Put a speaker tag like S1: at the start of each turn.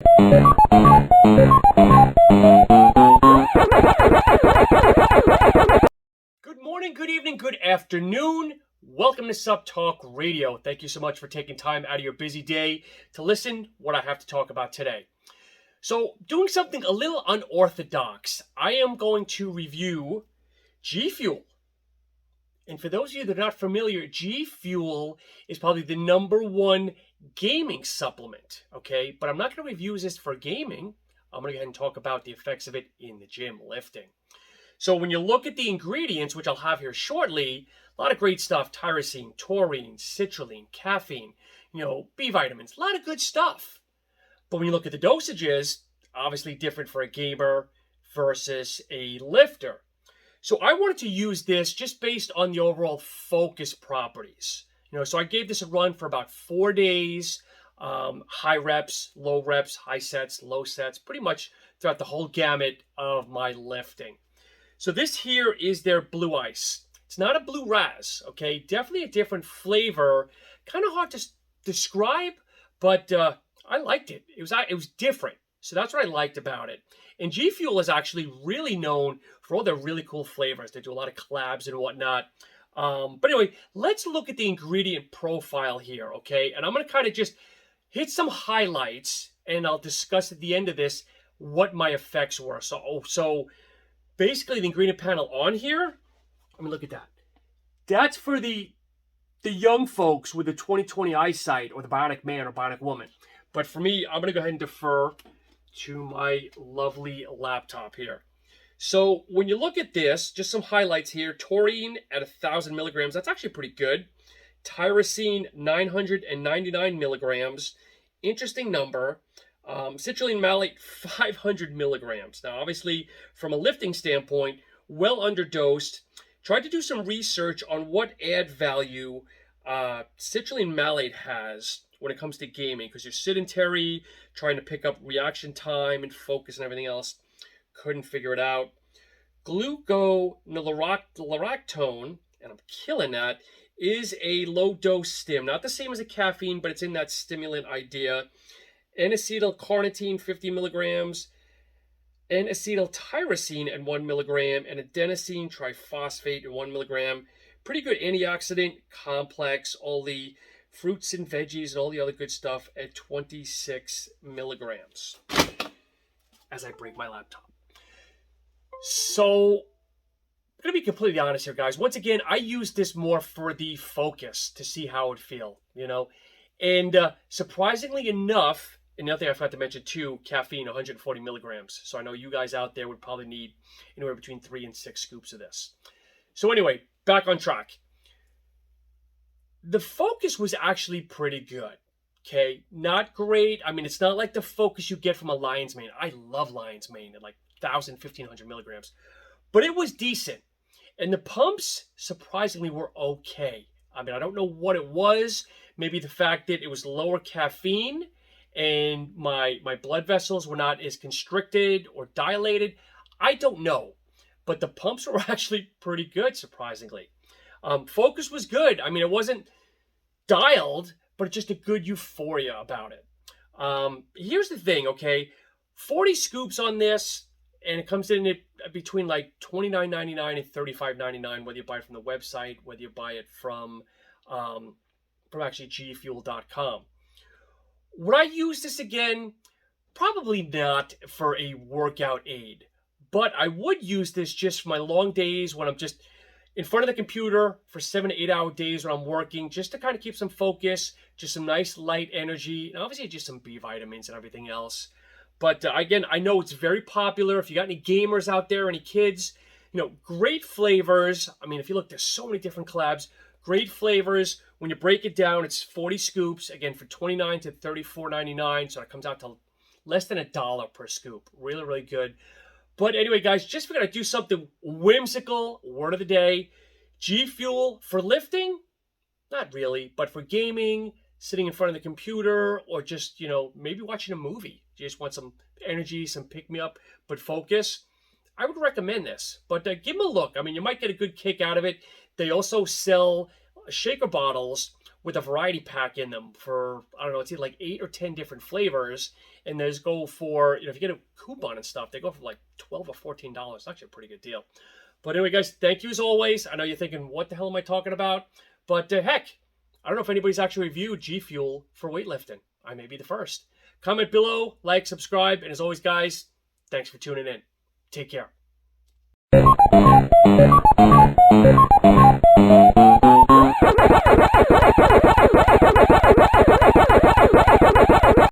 S1: Good morning, good evening, good afternoon. Welcome to SuppTalk Radio. Thank you so much for taking time out of your busy day to listen what I have to talk about today. So, doing something a little unorthodox, I am going to review GFuel. And for those of you that are not familiar, GFuel is probably the number one gaming supplement, okay? But I'm not going to review this for gaming. I'm going to go ahead and talk about the effects of it in the gym lifting. So when you look at the ingredients, which I'll have here shortly, a lot of great stuff: tyrosine, taurine, citrulline, caffeine, B vitamins, a lot of good stuff. But when you look at the dosages, obviously different for a gamer versus a lifter. So I wanted to use this just based on the overall focus properties. So I gave this a run for about 4 days, high reps, low reps, high sets, low sets, pretty much throughout the whole gamut of my lifting. So this here is their blue ice. It's not a blue raz, okay? Definitely a different flavor. Kind of hard to describe, but I liked it. It was different. So that's what I liked about it. And GFuel is actually really known for all their really cool flavors. They do a lot of collabs and whatnot. But anyway, let's look at the ingredient profile here, okay? And I'm going to kind of just hit some highlights, and I'll discuss at the end of this what my effects were. So basically, the ingredient panel on here, I mean, look at that. That's for the young folks with the 20/20 eyesight, or the bionic man or bionic woman. But for me, I'm going to go ahead and defer to my lovely laptop here. So when you look at this, just some highlights here: taurine at 1,000 milligrams. That's actually pretty good. Tyrosine, 999 milligrams. Interesting number. Citrulline malate, 500 milligrams. Now, obviously, from a lifting standpoint, well underdosed. Tried to do some research on what add value citrulline malate has when it comes to gaming, because you're sedentary, trying to pick up reaction time and focus and everything else. Couldn't figure it out. Gluconolactone, and I'm killing that, is a low-dose stim. Not the same as a caffeine, but it's in that stimulant idea. N-acetylcarnitine, 50 milligrams. N-acetyltyrosine at 1 milligram. And adenosine triphosphate at 1 milligram. Pretty good antioxidant complex. All the fruits and veggies and all the other good stuff at 26 milligrams. As I break my laptop. So, I'm going to be completely honest here, guys. Once again, I use this more for the focus to see how it would feel, And surprisingly enough, another thing I forgot to mention too, caffeine, 140 milligrams. So I know you guys out there would probably need anywhere between 3 and 6 scoops of this. So anyway, back on track. The focus was actually pretty good, okay? Not great. I mean, it's not like the focus you get from a lion's mane. I love lion's mane at like 1,000, 1,500 milligrams. But it was decent. And the pumps, surprisingly, were okay. I mean, I don't know what it was. Maybe the fact that it was lower caffeine and my blood vessels were not as constricted or dilated. I don't know. But the pumps were actually pretty good, surprisingly. Focus was good. I mean, it wasn't dialed, but just a good euphoria about it. Here's the thing, okay? 40 scoops on this, and it comes in at between like $29.99 and $35.99, whether you buy it from the website, whether you buy it from actually GFuel.com. Would I use this again? Probably not for a workout aid, but I would use this just for my long days when I'm just in front of the computer for 7 to 8 hour days when I'm working, just to kind of keep some focus, just some nice light energy, and obviously just some B vitamins and everything else. But again, I know it's very popular. If you got any gamers out there, any kids, great flavors. I mean, if you look, there's so many different collabs, great flavors. When you break it down, it's 40 scoops, again, for $29 to $34.99. So it comes out to less than $1 per scoop. Really, really good. But anyway, guys, just figured I'd do something whimsical. Word of the day: GFuel for lifting? Not really, but for gaming, sitting in front of the computer, or just, maybe watching a movie. You just want some energy, some pick-me-up, but focus. I would recommend this, but give them a look. I mean, you might get a good kick out of it. They also sell shaker bottles with a variety pack in them for, I don't know, it's either like 8 or 10 different flavors. and those go for, if you get a coupon and stuff, they go for like $12 or $14. It's actually a pretty good deal. But anyway, guys, thank you as always. I know you're thinking, what the hell am I talking about? But heck, I don't know if anybody's actually reviewed GFuel for weightlifting. I may be the first. Comment below, like, subscribe, and as always, guys, thanks for tuning in. Take care.